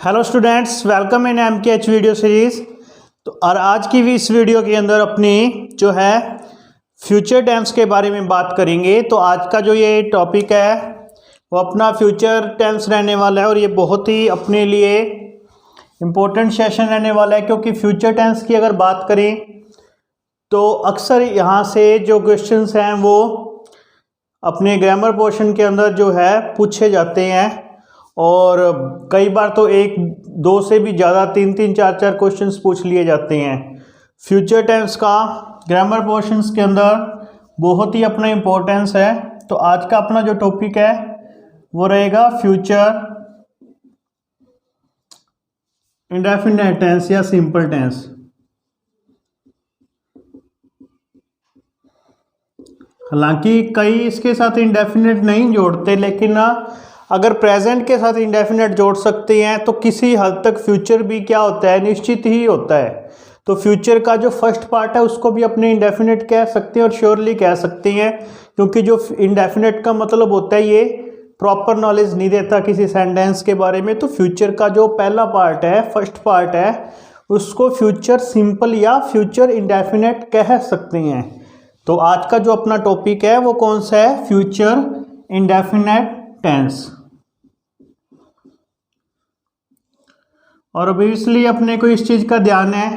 Hello students, welcome in MKH video series. तो और आज की भी इस वीडियो के अंदर अपनी जो है फ्यूचर टेंस के बारे में बात करेंगे। तो आज का जो ये टॉपिक है वो अपना फ्यूचर टेंस रहने वाला है और ये बहुत ही अपने लिए इम्पोर्टेंट सेशन रहने वाला है, क्योंकि फ्यूचर टेंस की अगर बात करें तो अक्सर यहाँ से जो क्वेश्चंस हैं वो अपने ग्रामर पोर्शन के अंदर जो है पूछे जाते हैं और कई बार तो एक दो से भी ज़्यादा तीन तीन चार चार क्वेश्चंस पूछ लिए जाते हैं। फ्यूचर टेंस का ग्रामर पोर्शंस के अंदर बहुत ही अपना इम्पोर्टेंस है। तो आज का अपना जो टॉपिक है वो रहेगा फ्यूचर इंडेफिनिट टेंस या सिंपल टेंस। हालांकि कई इसके साथ इंडेफिनिट नहीं जोड़ते, लेकिन अगर प्रेजेंट के साथ इंडेफिनिट जोड़ सकते हैं तो किसी हद तक फ्यूचर भी क्या होता है, निश्चित ही होता है। तो फ्यूचर का जो फर्स्ट पार्ट है उसको भी अपने इंडेफिनिट कह सकते हैं और श्योरली कह सकते हैं, क्योंकि जो इंडेफिनिट का मतलब होता है ये प्रॉपर नॉलेज नहीं देता किसी सेंटेंस के बारे में। तो फ्यूचर का जो पहला पार्ट है, फर्स्ट पार्ट है, उसको फ्यूचर सिंपल या फ्यूचर इंडेफिनिट कह सकते हैं। तो आज का जो अपना टॉपिक है वो कौन सा है? Future indefinite tense. और ऑब्वियसली अपने को इस चीज़ का ध्यान है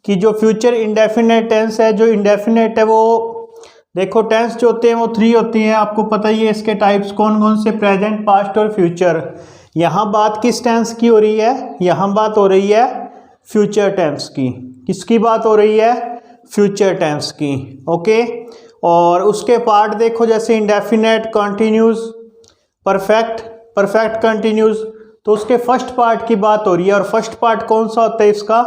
कि जो फ्यूचर इंडेफिनिट टेंस है, जो इंडेफिनिट है, वो देखो टेंस जो होते हैं वो 3 होती हैं। आपको पता ही है इसके टाइप्स कौन कौन से, प्रेजेंट, पास्ट और फ्यूचर। यहाँ बात किस टेंस की हो रही है? यहाँ बात हो रही है फ्यूचर टेंस की। किसकी बात हो रही है? फ्यूचर टेंस की। ओके। और उसके पार्ट देखो, जैसे indefinite, continuous, perfect, perfect continuous. तो उसके फर्स्ट पार्ट की बात हो रही है और फर्स्ट पार्ट कौन सा होता है इसका?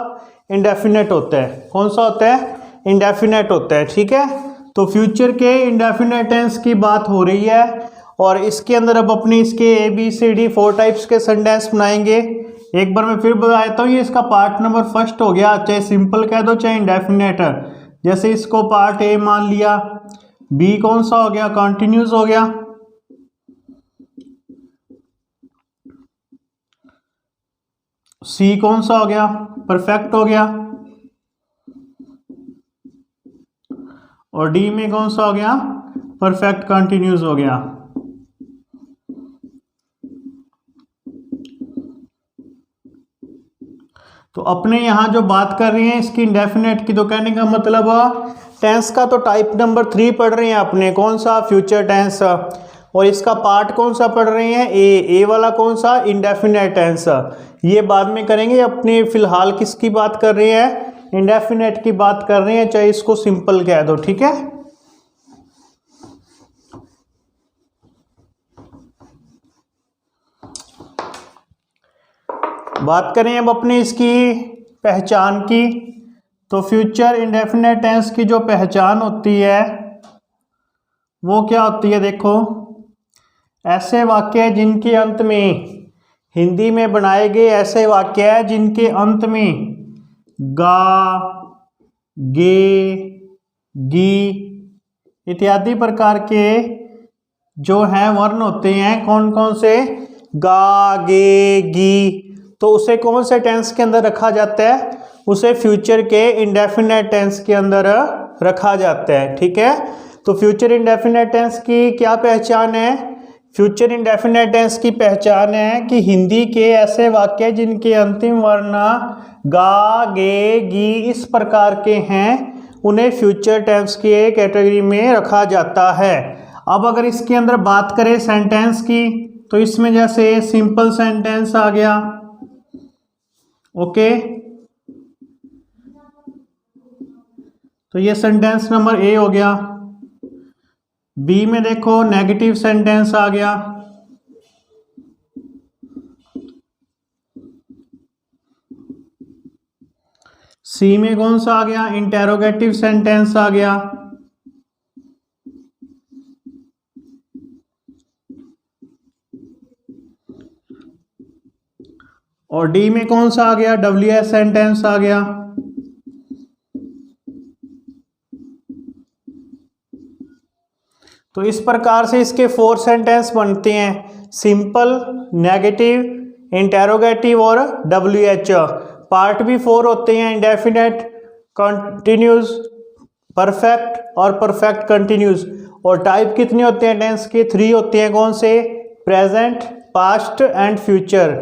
इंडेफिनिट होता है। कौन सा होता है? इंडेफिनिट होता है। ठीक है। तो फ्यूचर के इंडेफिनिट टेंस की बात हो रही है और इसके अंदर अब अपनी इसके ABCD 4 टाइप्स के सेंटेंस बनाएंगे। एक बार मैं फिर बता देता हूँ, ये इसका पार्ट नंबर फर्स्ट हो गया, चाहे सिंपल कह दो चाहे इंडेफिनिट। जैसे इसको पार्ट A मान लिया, B कौन सा हो गया? कंटिन्यूस हो गया, C कौन सा हो गया? परफेक्ट हो गया, और D में कौन सा हो गया? परफेक्ट कंटिन्यूस हो गया। तो अपने यहाँ जो बात कर रहे हैं इसकी इंडेफिनिट की, तो कहने का मतलब टेंस का तो टाइप नंबर 3 पढ़ रहे हैं अपने, कौन सा? Future tense. और इसका पार्ट कौन सा पढ़ रहे हैं? ए वाला कौन सा? Indefinite tense. ये बाद में करेंगे। अपने फिलहाल किसकी बात कर रहे हैं? इंडेफिनिट की बात कर रहे हैं, चाहे इसको सिंपल कह दो। ठीक है। बात करें अब अपनी इसकी पहचान की, तो फ्यूचर इंडेफिनिट टेंस की जो पहचान होती है वो क्या होती है? देखो, ऐसे वाक्य जिनके अंत में, हिंदी में बनाए गए ऐसे वाक्य है जिनके अंत में गा, गे, गी इत्यादि प्रकार के जो हैं वर्ण होते हैं। कौन कौन से? गा, गे, गी। तो उसे कौन से टेंस के अंदर रखा जाता है? उसे फ्यूचर के इंडेफिनिट टेंस के अंदर रखा जाता है। ठीक है। तो फ्यूचर इंडेफिनिट टेंस की क्या पहचान है? फ्यूचर इंडेफिनिट टेंस की पहचान है कि हिंदी के ऐसे वाक्य जिनके अंतिम वर्ण गा, गे, गी इस प्रकार के हैं, उन्हें फ्यूचर टेंस की कैटेगरी में रखा जाता है। अब अगर इसके अंदर बात करें सेंटेंस की, तो इसमें जैसे सिंपल सेंटेंस आ गया। ओके। तो ये सेंटेंस नंबर A हो गया। B में देखो नेगेटिव सेंटेंस आ गया। C में कौन सा आ गया? इंटेरोगेटिव सेंटेंस आ गया। और D में कौन सा आ गया? WS सेंटेंस आ गया। तो इस प्रकार से इसके 4 सेंटेंस बनते हैं: सिंपल, नेगेटिव, इंटेरोगेटिव और WH। पार्ट भी 4 होते हैं, इंडेफिनेट, कंटिन्यूस, परफेक्ट और परफेक्ट कंटिन्यूस। और टाइप कितने होते हैं टेंस के? 3 होते हैं। कौन से? Present, past and future.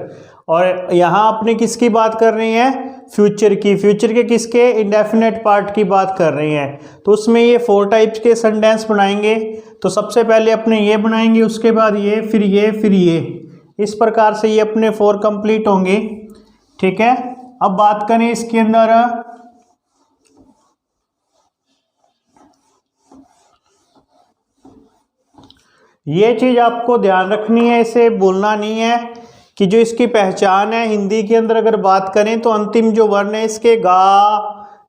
और यहाँ अपने किसकी बात कर रहे हैं? फ्यूचर की। फ्यूचर के किसके? इंडेफिनेट पार्ट की बात कर रहे हैं। तो उसमें ये 4 टाइप्स के सेंटेंस बनाएंगे। तो सबसे पहले अपने ये बनाएंगे, उसके बाद ये, फिर ये, फिर ये। इस प्रकार से ये अपने 4 कंप्लीट होंगे। ठीक है। अब बात करें इसके अंदर, ये चीज आपको ध्यान रखनी है, इसे भूलना नहीं है कि जो इसकी पहचान है हिंदी के अंदर अगर बात करें तो अंतिम जो वर्ण है इसके गा,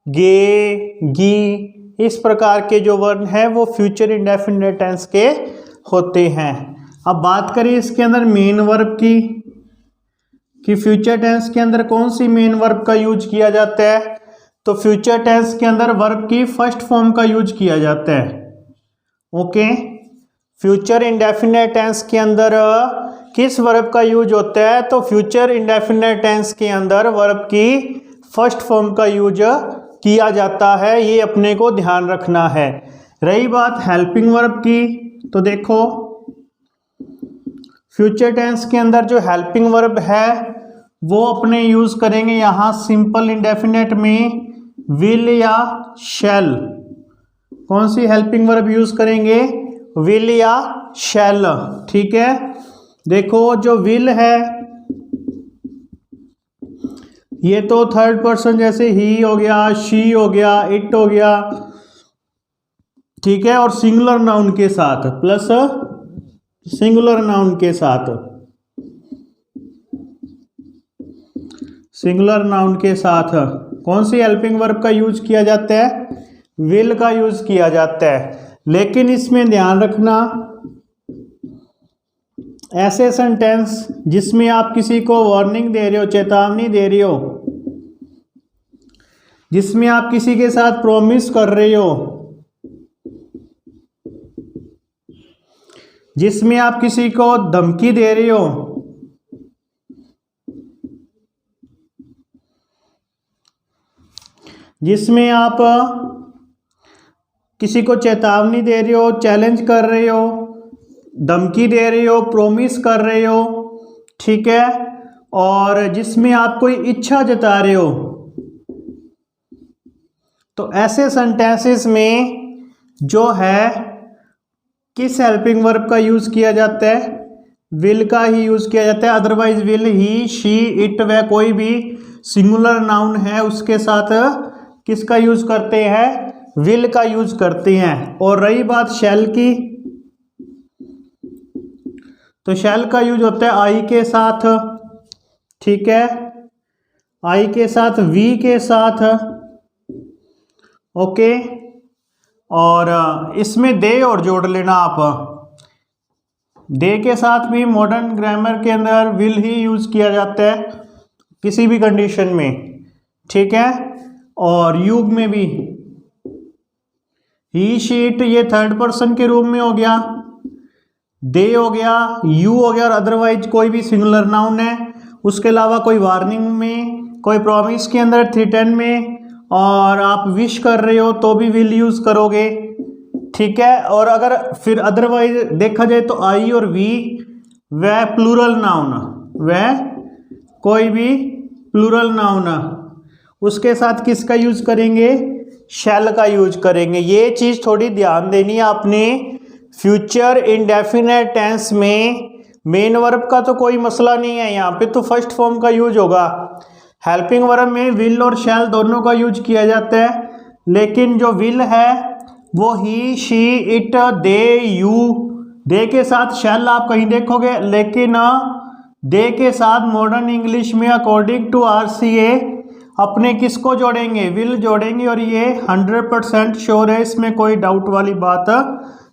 गे, गी, इस प्रकार के जो वर्ण है वो फ्यूचर इंडेफिनिट टेंस के होते हैं। अब बात करें इसके अंदर मेन वर्ब की, कि फ्यूचर टेंस के अंदर कौन सी मेन वर्ब का यूज किया जाता है? तो फ्यूचर टेंस के अंदर वर्ब की फर्स्ट फॉर्म का यूज किया जाता है। ओके। फ्यूचर इंडेफिनिट टेंस के अंदर किस वर्ब का यूज होता है? तो फ्यूचर इंडेफिनिट टेंस के अंदर वर्ब की फर्स्ट फॉर्म का यूज किया जाता है, ये अपने को ध्यान रखना है। रही बात हेल्पिंग वर्ब की, तो देखो फ्यूचर टेंस के अंदर जो हेल्पिंग वर्ब है वो अपने यूज करेंगे यहाँ सिंपल इंडेफिनिट में विल या शैल। कौन सी हेल्पिंग वर्ब यूज करेंगे? विल या शैल। ठीक है। देखो जो विल है ये तो थर्ड पर्सन, जैसे ही हो गया, शी हो गया, इट हो गया। ठीक है। और सिंगुलर नाउन के साथ, प्लस सिंगुलर नाउन के साथ, सिंगुलर नाउन के साथ कौन सी हेल्पिंग वर्ब का यूज किया जाता है? विल का यूज किया जाता है। लेकिन इसमें ध्यान रखना, ऐसे सेंटेंस जिसमें आप किसी को वार्निंग दे रहे हो, चेतावनी दे रहे हो, जिसमें आप किसी के साथ प्रॉमिस कर रहे हो, जिसमें आप किसी को धमकी दे रहे हो, जिसमें आप किसी को चेतावनी दे रहे हो, चैलेंज कर रहे हो, धमकी दे रहे हो, प्रॉमिस कर रहे हो। ठीक है। और जिसमें आप कोई इच्छा जता रहे हो, तो ऐसे सेंटेंसेस में जो है किस हेल्पिंग वर्ब का यूज किया जाता है? विल का ही यूज किया जाता है। Otherwise will, he, she, it व कोई भी सिंगुलर नाउन है उसके साथ किसका यूज करते हैं? विल का यूज करते हैं। और रही बात शैल की, तो शैल का यूज होता है आई के साथ। ठीक है। आई के साथ, वी के साथ। ओके। और इसमें दे और जोड़ लेना आप। दे के साथ भी मॉडर्न ग्रामर के अंदर विल ही यूज किया जाता है किसी भी कंडीशन में। ठीक है। और युग में भी ही, शी, इट, ये थर्ड पर्सन के रूप में हो गया, दे हो गया, यू हो गया। और अदरवाइज कोई भी सिंगुलर नाउन है, उसके अलावा कोई वार्निंग में, कोई प्रॉमिस के अंदर, थ्रेटन में, और आप विश कर रहे हो तो भी विल यूज करोगे। ठीक है। और अगर फिर अदरवाइज देखा जाए तो आई और वी वह प्लूरल नाउन, वह कोई भी प्लूरल नाउन, उसके साथ किसका यूज करेंगे? शैल का यूज करेंगे। ये चीज थोड़ी ध्यान देनी है आपने। फ्यूचर इंडेफिनेट टेंस में मेन वर्ब का तो कोई मसला नहीं है, यहाँ पे तो फर्स्ट फॉर्म का यूज होगा। हेल्पिंग वर्ब में विल और शैल दोनों का यूज किया जाता है। लेकिन जो विल है वो ही, शी, इट, दे, यू, दे के साथ शैल आप कहीं देखोगे, लेकिन दे के साथ मॉडर्न इंग्लिश में अकॉर्डिंग टू RCA अपने किसको जोड़ेंगे? विल जोड़ेंगे। और ये 100% श्योर है, इसमें कोई डाउट वाली बात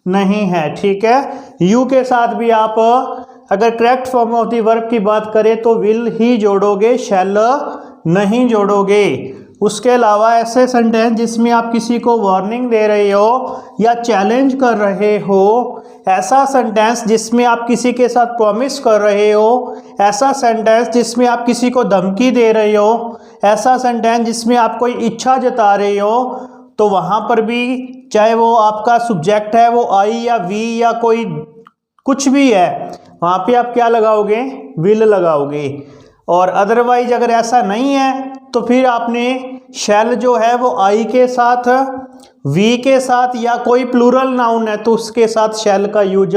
नहीं है। ठीक है। यू के साथ भी आप अगर correct form of the verb की बात करें तो विल ही जोड़ोगे, शैल नहीं जोड़ोगे। उसके अलावा ऐसे सेंटेंस जिसमें आप किसी को वार्निंग दे रहे हो या चैलेंज कर रहे हो, ऐसा सेंटेंस जिसमें आप किसी के साथ प्रॉमिस कर रहे हो, ऐसा सेंटेंस जिसमें आप किसी को धमकी दे रहे हो, ऐसा सेंटेंस जिसमें आप कोई इच्छा जता रहे हो, तो वहाँ पर भी चाहे वो आपका सब्जेक्ट है वो आई या वी या कोई कुछ भी है, वहाँ पे आप क्या लगाओगे? विल लगाओगे। और अदरवाइज अगर ऐसा नहीं है तो फिर आपने शैल जो है वो आई के साथ, वी के साथ या कोई प्लूरल नाउन है तो उसके साथ शैल का यूज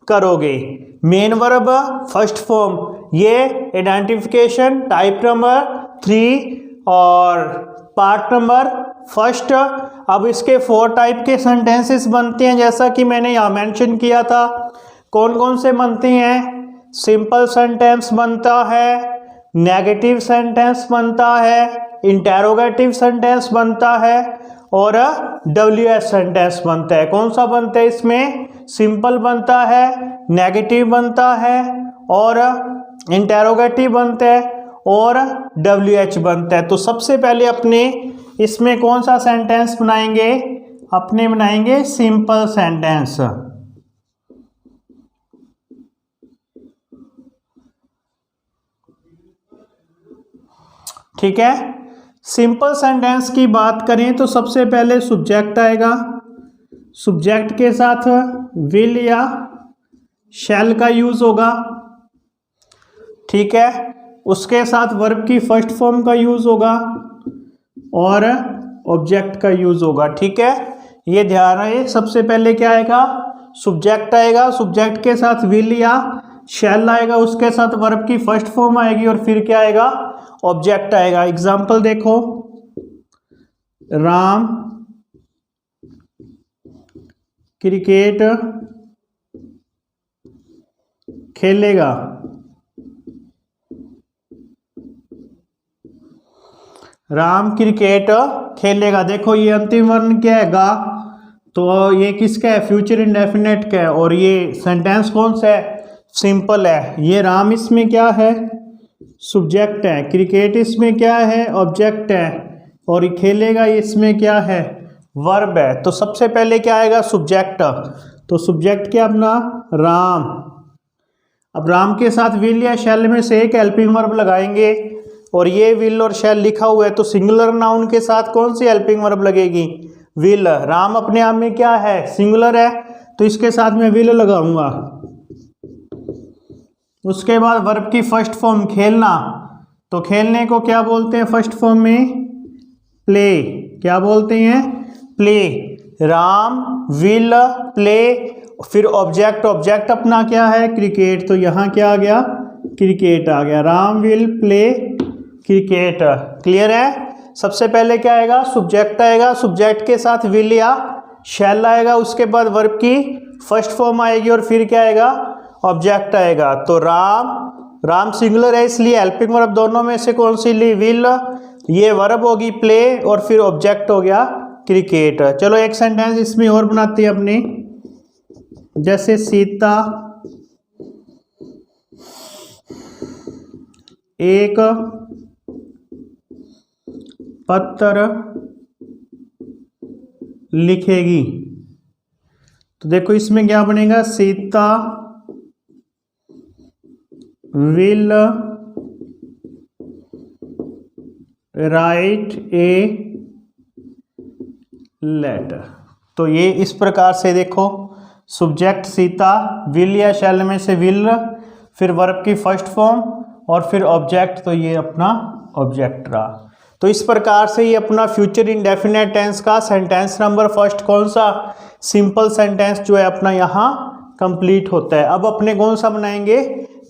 करोगे। मेन वर्ब फर्स्ट फॉर्म, ये आइडेंटिफिकेशन टाइप नंबर 3 और पार्ट नंबर फर्स्ट। अब इसके 4 टाइप के सेंटेंसेस बनते हैं जैसा कि मैंने यहाँ मेंशन किया था। कौन कौन से बनते हैं? सिंपल सेंटेंस बनता है, नेगेटिव सेंटेंस बनता है, इंटेरोगेटिव सेंटेंस बनता है और WH सेंटेंस बनता है। कौन सा बनता है इसमें? सिंपल बनता है, नेगेटिव बनता है और इंटेरोगेटिव बनता है और WH बनता है। तो सबसे पहले अपने इसमें कौन सा सेंटेंस बनाएंगे? अपने बनाएंगे सिंपल सेंटेंस। ठीक है, सिंपल सेंटेंस की बात करें तो सबसे पहले सब्जेक्ट आएगा, सब्जेक्ट के साथ विल या शैल का यूज होगा। ठीक है, उसके साथ वर्ब की फर्स्ट फॉर्म का यूज होगा और ऑब्जेक्ट का यूज होगा। ठीक है, ये ध्यान रहे। सबसे पहले क्या आएगा? सब्जेक्ट आएगा, सब्जेक्ट के साथ विल या शैल आएगा, उसके साथ वर्ब की फर्स्ट फॉर्म आएगी और फिर क्या आएगा? ऑब्जेक्ट आएगा। एग्जाम्पल देखो, राम क्रिकेट खेलेगा। राम क्रिकेट खेलेगा। देखो ये अंतिम वर्ण क्या है? गा। तो ये किसका है? फ्यूचर इंडेफिनेट का है। और ये सेंटेंस कौन सा है? सिंपल है। ये राम इसमें क्या है? सब्जेक्ट है। क्रिकेट इसमें क्या है? ऑब्जेक्ट है। और ये खेलेगा इसमें क्या है? वर्ब है। तो सबसे पहले क्या आएगा? सब्जेक्ट। तो सब्जेक्ट क्या अपना? राम। अब राम के साथ विल या शैल में से एक हेल्पिंग वर्ब लगाएंगे और ये विल और शैल लिखा हुआ है तो सिंगुलर नाउन के साथ कौन सी हेल्पिंग वर्ब लगेगी? विल। राम अपने आप में क्या है? सिंगुलर है, तो इसके साथ में विल लगाऊंगा। उसके बाद वर्ब की फर्स्ट फॉर्म खेलना, तो खेलने को क्या बोलते हैं फर्स्ट फॉर्म में? प्ले। क्या बोलते हैं? प्ले। Ram will play. फिर ऑब्जेक्ट, ऑब्जेक्ट अपना क्या है? क्रिकेट। तो यहाँ क्या आ गया? क्रिकेट आ गया। Ram will play cricket. Clear है? सबसे पहले क्या आएगा? सब्जेक्ट आएगा, सब्जेक्ट के साथ विल या शैल आएगा, उसके बाद वर्ब की फर्स्ट फॉर्म आएगी और फिर क्या आएगा? ऑब्जेक्ट आएगा। तो राम, राम सिंगुलर है इसलिए हेल्पिंग वर्ब दोनों में से कौन सी ली? विल। ये वर्ब होगी प्ले और फिर ऑब्जेक्ट हो गया क्रिकेट। चलो एक सेंटेंस इसमें और बनाते हैं अपने, जैसे सीता एक पत्र लिखेगी। तो देखो इसमें क्या बनेगा? Sita will write a letter. तो ये इस प्रकार से देखो, सब्जेक्ट सीता, विल या शैल में से विल, फिर वर्ब की फर्स्ट फॉर्म और फिर ऑब्जेक्ट, तो ये अपना ऑब्जेक्ट रहा। तो इस प्रकार से ये अपना फ्यूचर इंडेफिनेट टेंस का सेंटेंस नंबर फर्स्ट कौन सा? सिंपल सेंटेंस जो है अपना यहाँ कंप्लीट होता है। अब अपने कौन सा बनाएंगे?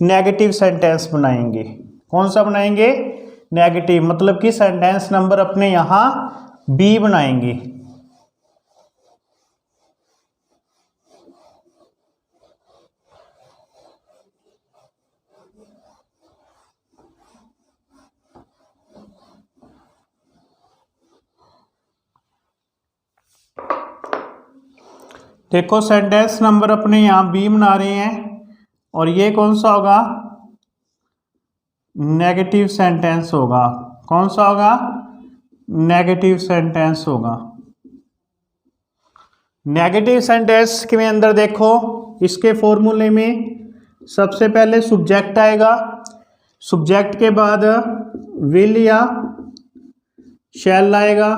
नेगेटिव सेंटेंस बनाएंगे। कौन सा बनाएंगे? नेगेटिव, मतलब कि सेंटेंस नंबर अपने यहाँ बी बनाएंगे। देखो सेंटेंस नंबर अपने यहाँ बी बना रहे हैं और ये कौन सा होगा? नेगेटिव सेंटेंस होगा। कौन सा होगा? नेगेटिव सेंटेंस होगा। नेगेटिव सेंटेंस के अंदर देखो, इसके फॉर्मूले में सबसे पहले सब्जेक्ट आएगा, सब्जेक्ट के बाद विल या शैल आएगा,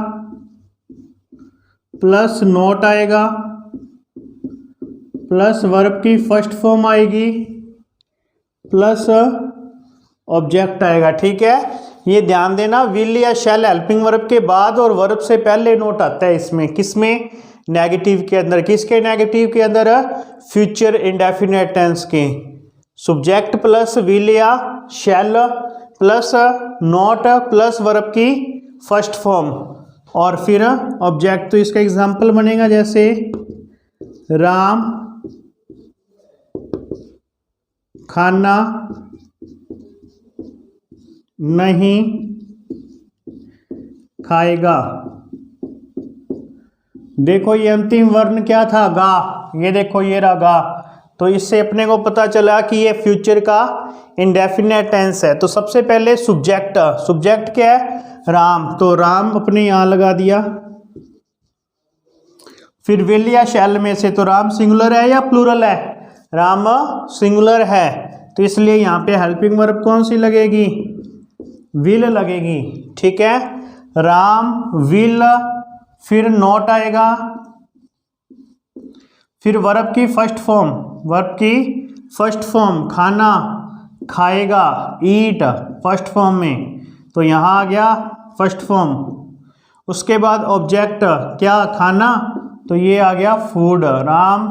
प्लस नॉट आएगा, प्लस वर्ब की फर्स्ट फॉर्म आएगी, प्लस ऑब्जेक्ट आएगा। ठीक है, ये ध्यान देना, विल या शैल हेल्पिंग वर्ब के बाद और वर्ब से पहले नोट आता है इसमें, किसमें, नेगेटिव के अंदर। किसके नेगेटिव के अंदर, फ्यूचर इंडेफिनिट टेंस के। सब्जेक्ट प्लस विल या shall plus not plus verb की फर्स्ट फॉर्म और फिर ऑब्जेक्ट। तो इसका एग्जांपल बनेगा जैसे राम खाना नहीं खाएगा। देखो ये अंतिम वर्ण क्या था, गा, ये देखो ये रहा गा। तो इससे अपने को पता चला कि ये फ्यूचर का इंडेफिनिट टेंस है। तो सबसे पहले सब्जेक्ट, सब्जेक्ट क्या है, राम, तो राम अपने यहां लगा दिया। फिर विल या शैल में से, तो राम सिंगुलर है या प्लूरल है, राम सिंगुलर है, तो इसलिए यहाँ पे हेल्पिंग वर्ब कौन सी लगेगी, विल लगेगी। ठीक है, राम विल, फिर नॉट आएगा, फिर वर्ब की फर्स्ट फॉर्म, वर्ब की फर्स्ट फॉर्म, खाना खाएगा, ईट फर्स्ट फॉर्म में, तो यहाँ आ गया फर्स्ट फॉर्म। उसके बाद ऑब्जेक्ट क्या, खाना, तो ये आ गया फूड, राम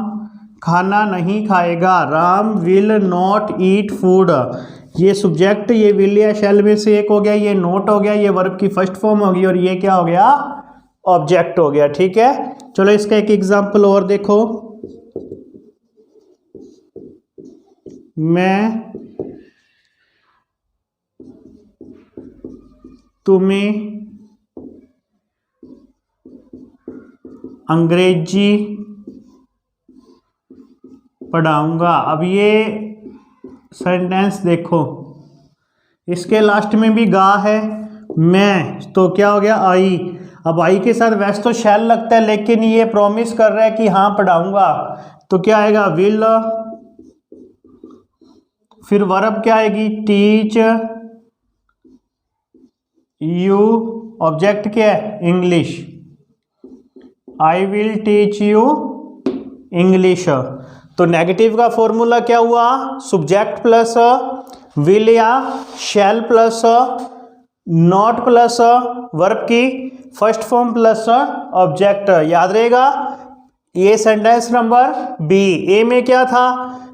खाना नहीं खाएगा, Ram will not eat food. ये सब्जेक्ट, ये विल या शैल में से एक हो गया, ये नोट हो गया, ये वर्ब की फर्स्ट फॉर्म होगी और ये क्या हो गया, ऑब्जेक्ट हो गया। ठीक है, चलो इसका एक एग्जांपल और देखो। मैं तुम्हें अंग्रेजी पढ़ाऊंगा। अब ये सेंटेंस देखो, इसके लास्ट में भी गा है, मैं, तो क्या हो गया, आई। अब आई के साथ वैसे तो शैल लगता है, लेकिन ये प्रॉमिस कर रहा है कि हाँ पढ़ाऊंगा, तो क्या आएगा, विल, फिर वर्ब क्या आएगी, टीच यू, ऑब्जेक्ट क्या है, English, I will teach you English. तो नेगेटिव का फॉर्मूला क्या हुआ, सब्जेक्ट प्लस विल या shall plus not plus verb की फर्स्ट फॉर्म प्लस ऑब्जेक्ट। याद रहेगा, ये सेंटेंस नंबर बी। ए में क्या था,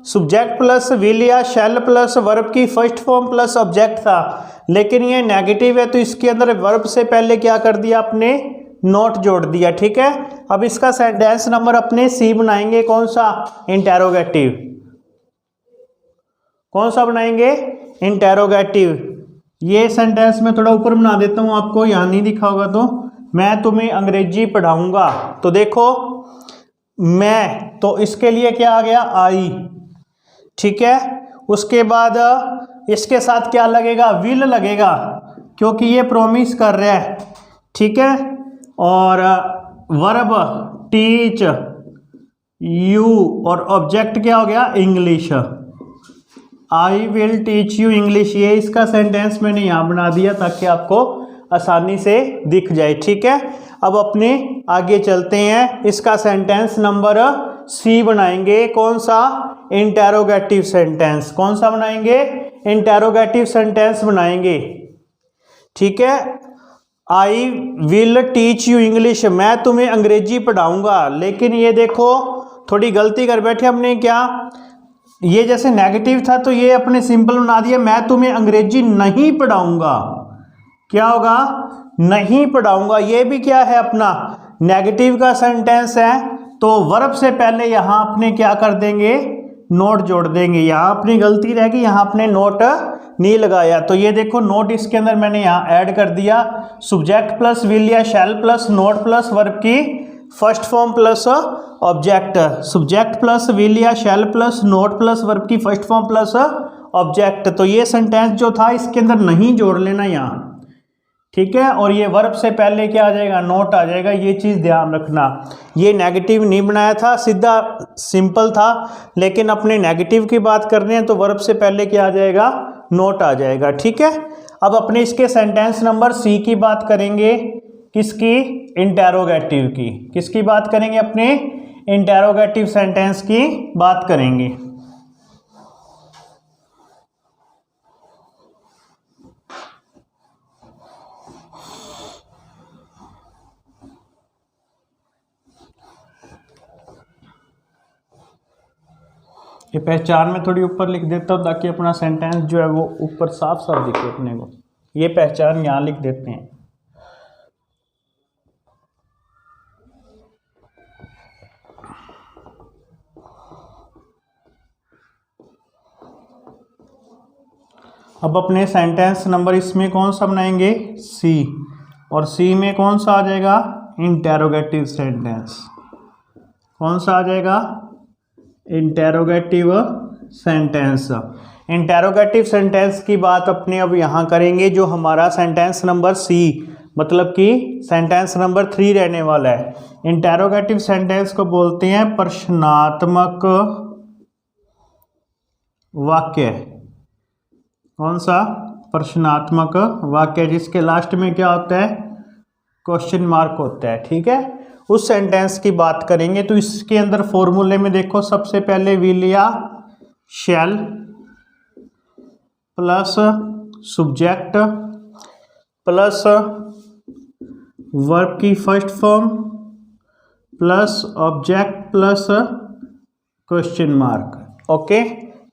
सब्जेक्ट प्लस विल या शैल प्लस वर्ब की फर्स्ट फॉर्म प्लस ऑब्जेक्ट था, लेकिन ये नेगेटिव है तो इसके अंदर वर्ब से पहले क्या कर दिया, अपने नोट जोड़ दिया। ठीक है, अब इसका सेंटेंस नंबर अपने सी बनाएंगे, कौन सा, इंटेरोगेटिव। कौन सा बनाएंगे, इंटेरोगेटिव। ये सेंटेंस में थोड़ा ऊपर बना देता हूं, आपको यहां नहीं दिखा होगा, तो मैं तुम्हें अंग्रेजी पढ़ाऊंगा। तो देखो मैं, तो इसके लिए क्या आ गया, आई। ठीक है, उसके बाद इसके साथ क्या लगेगा, विल लगेगा, क्योंकि ये प्रॉमिस कर रहा है। ठीक है, और वर्ब टीच यू और ऑब्जेक्ट क्या हो गया, English, I will teach you English. ये इसका सेंटेंस मैंने यहाँ बना दिया ताकि आपको आसानी से दिख जाए। ठीक है, अब अपने आगे चलते हैं, इसका सेंटेंस नंबर सी बनाएंगे, कौन सा, इंटेरोगेटिव सेंटेंस। कौन सा बनाएंगे, इंटेरोगेटिव सेंटेंस बनाएंगे। ठीक है, I will teach you English, मैं तुम्हें अंग्रेजी पढ़ाऊंगा। लेकिन ये देखो थोड़ी गलती कर बैठे हमने, क्या, ये जैसे नेगेटिव था तो ये अपने सिंपल बना दिया, मैं तुम्हें अंग्रेजी नहीं पढ़ाऊंगा। क्या होगा, नहीं पढ़ाऊंगा। ये भी क्या है, अपना नेगेटिव का सेंटेंस है, तो वर्ब से पहले यहां अपने क्या कर देंगे, नोट जोड़ देंगे। यहाँ अपनी गलती रहेगी, यहाँ अपने नोट नहीं लगाया, तो ये देखो नोट इसके अंदर मैंने यहाँ ऐड कर दिया, सब्जेक्ट प्लस विल या shall plus not plus verb की first form plus object, subject plus will या shall plus not plus verb की फर्स्ट फॉर्म प्लस ऑब्जेक्ट। तो ये सेंटेंस जो था इसके अंदर नहीं जोड़ लेना यहाँ। ठीक है। और ये वर्ब से पहले क्या आ जाएगा, नॉट आ जाएगा, ये चीज़ ध्यान रखना। ये नेगेटिव नहीं बनाया था, सीधा सिंपल था, लेकिन अपने नेगेटिव की बात कर रहे हैं तो वर्ब से पहले क्या आ जाएगा, नॉट आ जाएगा। ठीक है। अब अपने इसके सेंटेंस नंबर सी की बात करेंगे, किसकी, इंटेरोगेटिव की। किसकी बात करेंगे, अपने इंटेरोगेटिव सेंटेंस की बात करेंगे। ये पहचान में थोड़ी ऊपर लिख देता हूँ ताकि अपना सेंटेंस जो है वो ऊपर साफ साफ दिखे अपने को। ये पहचान यहाँ लिख देते हैं। अब अपने सेंटेंस नंबर इसमें कौन सा बनाएंगे, सी, और सी में कौन सा आ जाएगा, इंटेरोगेटिव सेंटेंस। कौन सा आ जाएगा, इंटेरोगेटिव सेंटेंस। इंटेरोगेटिव सेंटेंस की बात अपने अब यहाँ करेंगे। जो हमारा सेंटेंस नंबर सी, मतलब कि सेंटेंस नंबर 3 रहने वाला है। इंटेरोगेटिव सेंटेंस को बोलते हैं प्रश्नात्मक वाक्य। कौन सा, प्रश्नात्मक वाक्य, जिसके लास्ट में क्या होता है, क्वेश्चन मार्क होता है। ठीक है, उस सेंटेंस की बात करेंगे। तो इसके अंदर फॉर्मूले में देखो, सबसे पहले विल या shall plus subject plus verb की first form plus object plus question mark. Okay,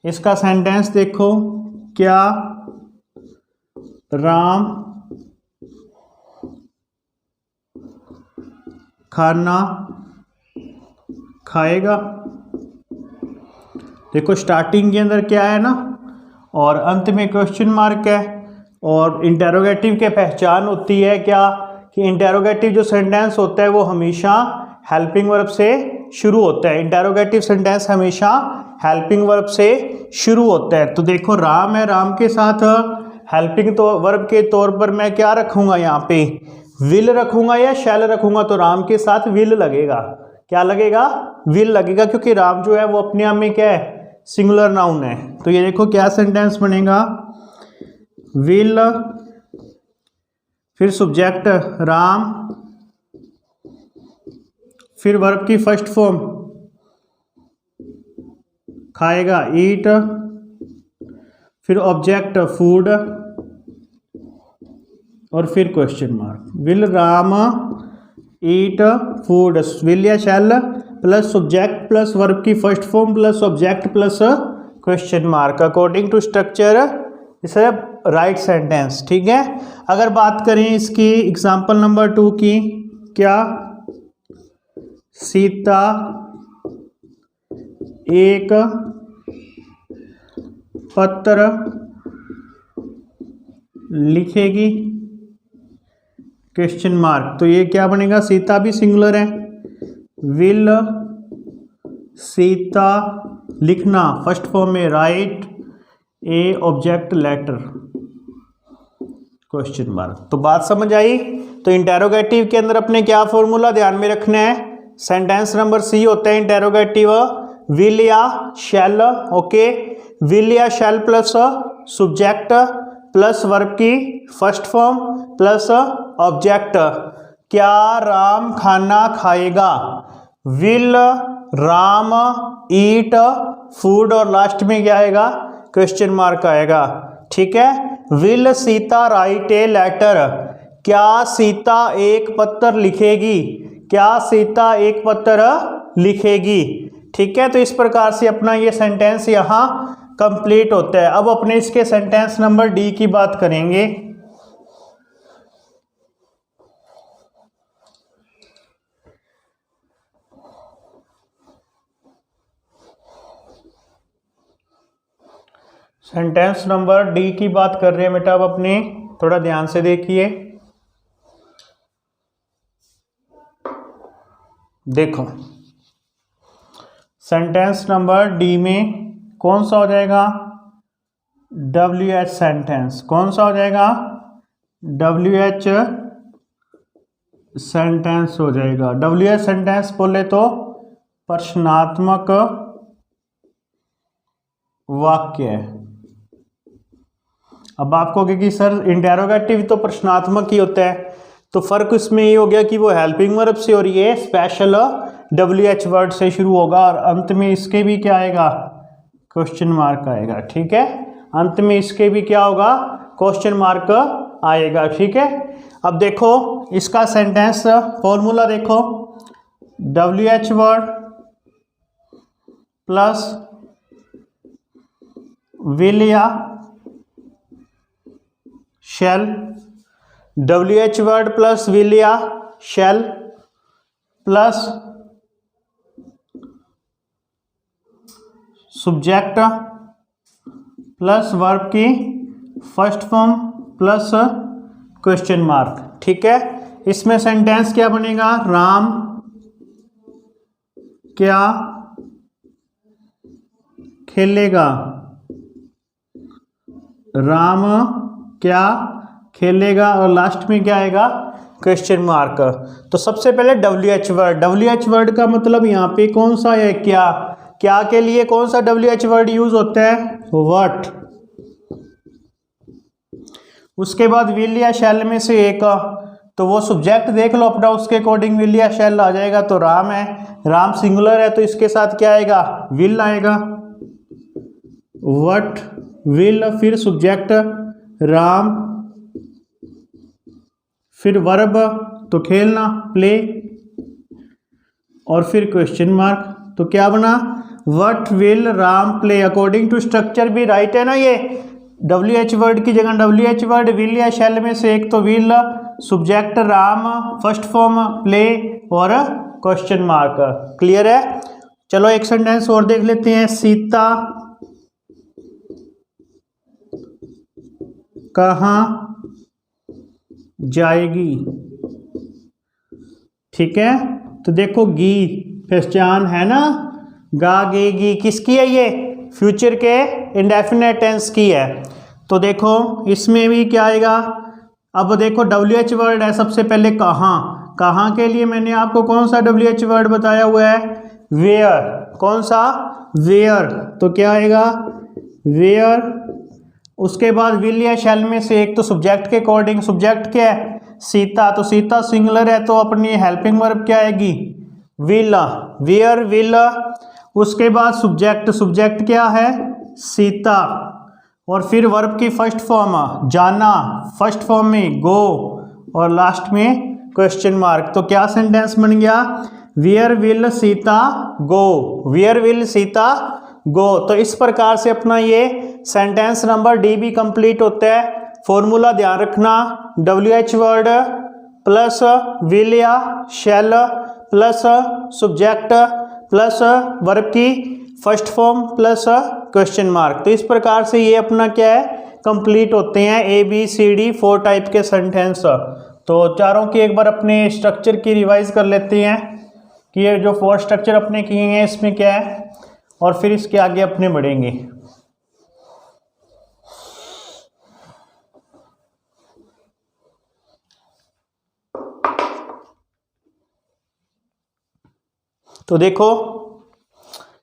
इसका सेंटेंस देखो, क्या राम खाना खाएगा। देखो स्टार्टिंग के अंदर क्या है ना, और अंत में क्वेश्चन मार्क है। और इंटेरोगेटिव के पहचान होती है क्या, कि इंटेरोगेटिव जो सेंटेंस होता है वो हमेशा हेल्पिंग वर्ब से शुरू होता है। इंटेरोगेटिव सेंटेंस हमेशा हेल्पिंग वर्ब से शुरू होता है। तो देखो राम है, राम के साथ हेल्पिंग तो वर्ब के तौर पर मैं क्या रखूंगा, यहाँ पे विल रखूंगा या शैल रखूंगा। तो राम के साथ विल लगेगा। क्या लगेगा, विल लगेगा, क्योंकि राम जो है वो अपने आप में क्या है, सिंगुलर नाउन है। तो ये देखो क्या सेंटेंस बनेगा, विल फिर सब्जेक्ट राम, फिर वर्ब की फर्स्ट फॉर्म खाएगा ईट, फिर ऑब्जेक्ट फूड, और फिर question mark. Will Ram eat food, will या shall plus subject plus verb की first form plus object plus question mark. According to structure इस राइट सेंटेंस। ठीक है। अगर बात करें इसकी एग्जांपल नंबर 2 की, क्या सीता एक पत्र लिखेगी, क्वेश्चन मार्क। तो ये क्या बनेगा, सीता भी सिंगुलर है, विल सीता लिखना, फर्स्ट फॉर्म में write a object letter, question mark. तो बात समझ आई। तो इंटेरोगेटिव के अंदर अपने क्या फॉर्मूला ध्यान में रखना है, सेंटेंस नंबर सी होता है इंटेरोगेटिव, विल या शैल। ओके, विल या shall plus subject plus verb की फर्स्ट फॉर्म प्लस ऑब्जेक्ट। क्या राम खाना खाएगा, विल राम ईट फूड, और लास्ट में क्या आएगा, क्वेश्चन मार्क आएगा। ठीक है। Will Sita write a letter, क्या सीता एक पत्र लिखेगी, क्या सीता एक पत्र लिखेगी। ठीक है। तो इस प्रकार से अपना ये सेंटेंस यहाँ कंप्लीट होता है। अब अपने इसके सेंटेंस नंबर डी की बात करेंगे। सेंटेंस नंबर डी की बात कर रहे हैं बेटा। अब अपने थोड़ा ध्यान से देखिए। देखो सेंटेंस नंबर डी में कौन सा हो जाएगा, WH सेंटेंस। कौन सा हो जाएगा, WH सेंटेंस हो जाएगा। WH सेंटेंस बोले तो प्रश्नात्मक वाक्य। अब आप कहोगे कि सर इंटेरोगेटिव तो प्रश्नात्मक ही होता है, तो फर्क इसमें ये हो गया कि वो हेल्पिंग वर्ब से और ये स्पेशल WH वर्ड से शुरू होगा और अंत में इसके भी क्या आएगा, क्वेश्चन मार्क आएगा। ठीक है, अंत में इसके भी क्या होगा, क्वेश्चन मार्क आएगा। ठीक है, अब देखो इसका सेंटेंस फॉर्मूला देखो, WH वर्ड प्लस विल या shall, WH word plus will या shall plus subject plus verb की first form plus question mark. ठीक है, इसमें सेंटेंस क्या बनेगा, राम क्या खेलेगा, राम क्या खेलेगा और लास्ट में क्या आएगा, क्वेश्चन मार्क। तो सबसे पहले WH वर्ड, WH वर्ड का मतलब यहाँ पे कौन सा है, क्या, क्या के लिए कौन सा WH वर्ड यूज होता है, व्हाट। उसके बाद विल या शैल में से एक, तो वो सब्जेक्ट देख लो अपना, उसके अकॉर्डिंग विल या शैल आ जाएगा। तो राम है, राम सिंगुलर है तो इसके साथ क्या आएगा, विल आएगा। व्हाट विल, फिर सब्जेक्ट राम, फिर वर्ब तो खेलना प्ले, और फिर क्वेश्चन मार्क। तो क्या बना, what will Ram play. According to structure भी राइट है ना, ये WH वर्ड की जगह WH वर्ड विल या शैल में से एक, तो will subject Ram first form play और क्वेश्चन मार्क। क्लियर है। चलो एक सेंटेंस और देख लेते हैं, सीता कहाँ जाएगी। ठीक है, तो देखो गी पहचान है ना, गा गे गी किसकी है, ये फ्यूचर के इंडेफिनेट टेंस की है। तो देखो इसमें भी क्या आएगा, अब देखो WH वर्ड है सबसे पहले कहाँ, कहाँ के लिए मैंने आपको कौन सा WH वर्ड बताया हुआ है, वेयर। कौन सा, वेयर। तो क्या आएगा, वेयर। उसके बाद विल या शैल में से एक, तो सब्जेक्ट के अकॉर्डिंग सब्जेक्ट क्या है, सीता। तो सीता सिंगुलर है तो अपनी हेल्पिंग वर्ब क्या आएगी, विल, वेयर विल। उसके बाद सब्जेक्ट, सब्जेक्ट क्या है, सीता, और फिर वर्ब की फर्स्ट फॉर्म जाना, फर्स्ट फॉर्म में गो, और लास्ट में क्वेश्चन मार्क। तो क्या सेंटेंस बन गया, where will Sita go, where will Sita go. तो इस प्रकार से अपना ये सेंटेंस नंबर डी भी कंप्लीट होता है। फॉर्मूला ध्यान रखना, WH वर्ड प्लस विल या shall plus subject plus verb की first form plus question mark. तो इस प्रकार से ये अपना क्या है, कंप्लीट होते हैं ABCD 4 टाइप के सेंटेंस। तो चारों की एक बार अपने स्ट्रक्चर की रिवाइज कर लेते हैं कि ये जो 4 स्ट्रक्चर अपने किए हैं इसमें क्या है, और फिर इसके आगे अपने बढ़ेंगे। तो देखो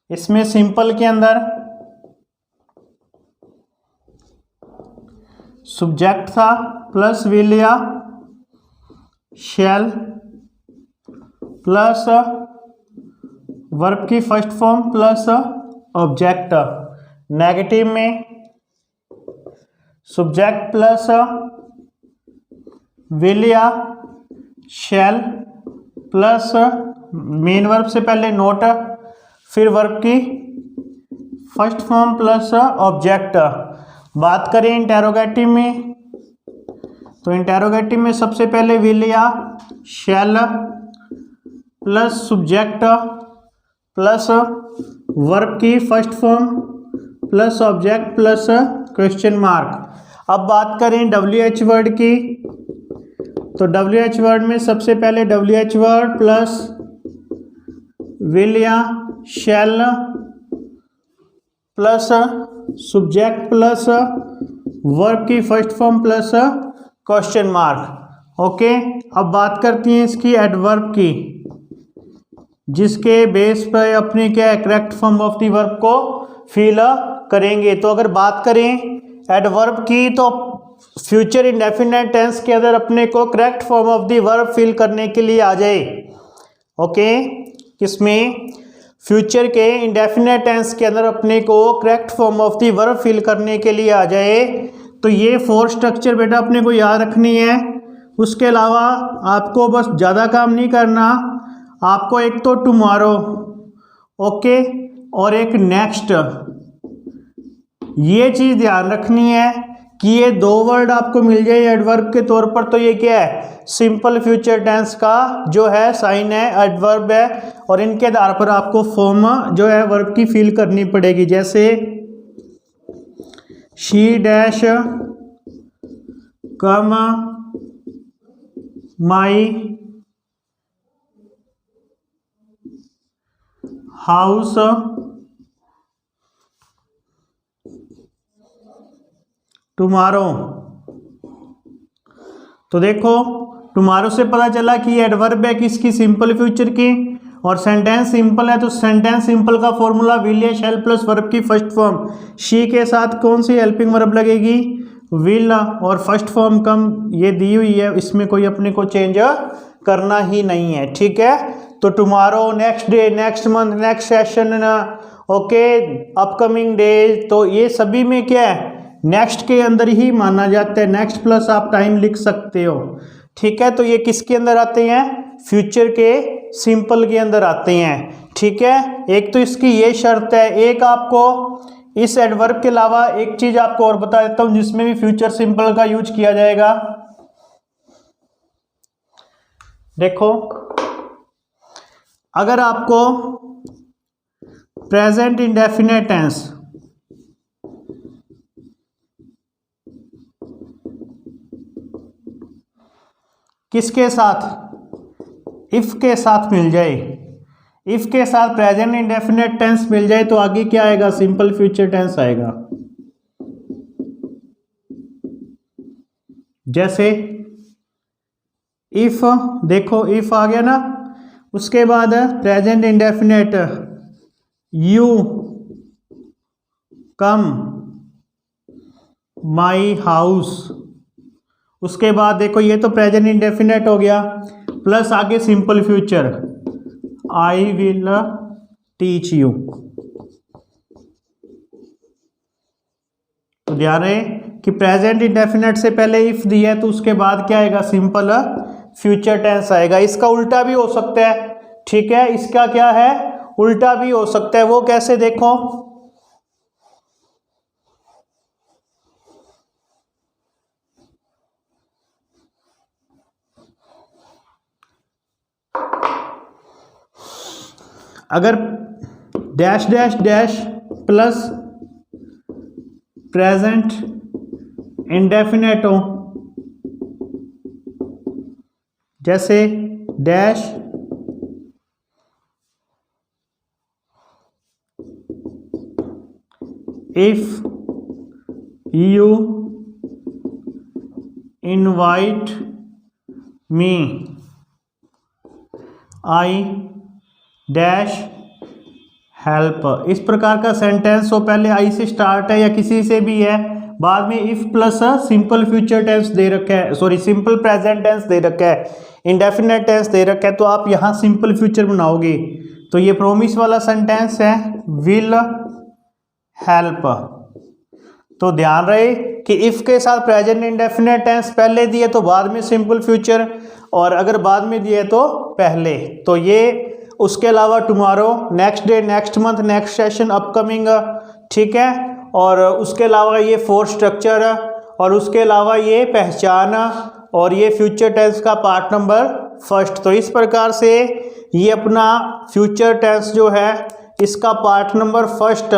इसमें सिंपल के अंदर सब्जेक्ट था प्लस विल या शैल प्लस वर्ब की first form plus object. Negative में सब्जेक्ट प्लस विल या शैल प्लस मेन वर्ब से पहले नोट, फिर वर्ब की फर्स्ट फॉर्म प्लस ऑब्जेक्ट। बात करें इंटेरोगेटिव में, तो इंटेरोगेटिव में सबसे पहले विल या shall plus subject plus verb की first form plus object plus question mark. अब बात करें WH वर्ड की, तो WH वर्ड में सबसे पहले WH वर्ड प्लस विल या shall plus subject plus verb की first form plus question mark. Okay, अब बात करती हैं इसकी एडवर्ब की, जिसके बेस पर अपने क्या correct form of the verb को फिल करेंगे। तो अगर बात करें एडवर्ब की तो फ्यूचर इंडेफिनेट टेंस के अंदर अपने को correct form of the verb fill करने के लिए आ जाए। ओके, किसमें फ्यूचर के इंडेफिनेट टेंस के अंदर अपने को correct form of the verb fill करने के लिए आ जाए तो ये 4 स्ट्रक्चर बेटा अपने को याद रखनी है। उसके अलावा आपको बस ज़्यादा काम नहीं करना, आपको एक तो टुमारो, ओके, और एक नेक्स्ट, ये चीज़ ध्यान रखनी है कि ये 2 वर्ड आपको मिल जाए एडवर्ब के तौर पर। तो ये क्या है, सिंपल फ्यूचर टेंस का जो है साइन है, एडवर्ब है, और इनके आधार पर आपको फॉर्म जो है वर्ब की फिल करनी पड़ेगी। जैसे she dash come my house tomorrow. तो देखो टुमारो से पता चला कि एडवर्ब है किसकी, सिंपल फ्यूचर की, और सेंटेंस सिंपल है तो सेंटेंस सिंपल का फॉर्मूला विल या शैल प्लस वर्ब की फर्स्ट फॉर्म। शी के साथ कौन सी हेल्पिंग वर्ब लगेगी, विल, और फर्स्ट फॉर्म कम ये दी हुई है, इसमें कोई अपने को चेंज करना ही नहीं है। ठीक है, तो tomorrow, next day, next month, next session, okay, upcoming day, तो ये सभी में क्या है नेक्स्ट के अंदर ही माना जाता है। नेक्स्ट प्लस आप टाइम लिख सकते हो। ठीक है, तो ये किसके अंदर आते हैं, फ्यूचर के सिंपल के अंदर आते हैं। ठीक है, एक तो इसकी ये शर्त है। एक आपको इस एडवर्ब के अलावा एक चीज आपको और बता देता हूं जिसमें भी फ्यूचर सिंपल का यूज किया जाएगा। देखो अगर आपको प्रेजेंट इंडेफिनेट टेंस किसके साथ, इफ के साथ मिल जाए, इफ के साथ प्रेजेंट इंडेफिनेट टेंस मिल जाए तो आगे क्या आएगा, सिंपल फ्यूचर टेंस आएगा। जैसे इफ, देखो इफ आ गया ना, उसके बाद present indefinite you come my house, उसके बाद देखो ये तो प्रेजेंट इंडेफिनेट हो गया, प्लस आगे simple future I will teach you. तो ध्यान रहे कि प्रेजेंट इंडेफिनेट से पहले इफ दिया है तो उसके बाद क्या आएगा, सिंपल फ्यूचर टेंस आएगा। इसका उल्टा भी हो सकता है। ठीक है, इसका क्या है, उल्टा भी हो सकता है। वो कैसे, देखो अगर dash dash dash plus present indefinite हो, जैसे dash if you invite me I dash help, इस प्रकार का सेंटेंस हो, पहले आई से स्टार्ट है या किसी से भी है, बाद में if plus simple future tense दे रखा है, सॉरी सिंपल प्रेजेंट टेंस दे रखा है, इंडेफिनेट टेंस दे रखा है, तो आप यहाँ सिंपल फ्यूचर बनाओगे। तो ये प्रोमिस वाला सेंटेंस है विल हेल्प। तो ध्यान रहे कि इफ के साथ प्रेजेंट इंडेफिनेट टेंस पहले दिए तो बाद में सिंपल फ्यूचर, और अगर बाद में दिए तो पहले। तो ये उसके अलावा tomorrow, next day, next month, next session, upcoming, ठीक है, और उसके अलावा ये 4 स्ट्रक्चर, और उसके अलावा ये पहचान, और ये फ्यूचर टेंस का पार्ट नंबर फर्स्ट। तो इस प्रकार से ये अपना फ्यूचर टेंस जो है इसका पार्ट नंबर फर्स्ट,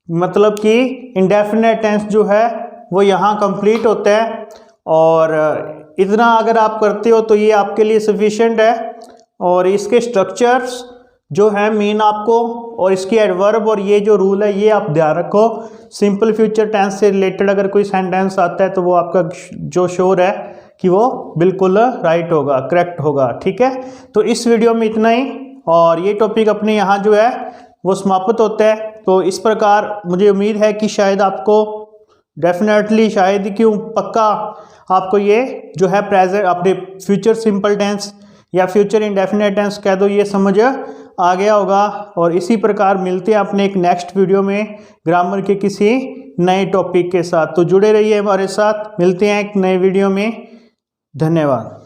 मतलब कि इंडेफिनेट टेंस जो है वो यहाँ कंप्लीट होता है। और इतना अगर आप करते हो तो ये आपके लिए सफिशिएंट है। और इसके स्ट्रक्चर्स जो है मेन आपको, और इसकी एडवर्ब और ये जो रूल है ये आप ध्यान रखो। सिंपल फ्यूचर टेंस से रिलेटेड अगर कोई सेंटेंस आता है तो वो आपका जो श्योर है कि वो बिल्कुल राइट होगा, करेक्ट होगा। ठीक है, तो इस वीडियो में इतना ही, और ये टॉपिक अपने यहाँ जो है वो समाप्त होता है। तो इस प्रकार मुझे उम्मीद है कि शायद आपको डेफिनेटली, शायद क्यों पक्का आपको ये जो है प्रेजेंट अपने फ्यूचर सिंपल टेंस या फ्यूचर इंडेफिनिट टेंस कह दो, ये समझ आ गया होगा। और इसी प्रकार मिलते हैं अपने एक नेक्स्ट वीडियो में ग्रामर के किसी नए टॉपिक के साथ। तो जुड़े रहिए हमारे साथ, मिलते हैं एक नए वीडियो में। धन्यवाद।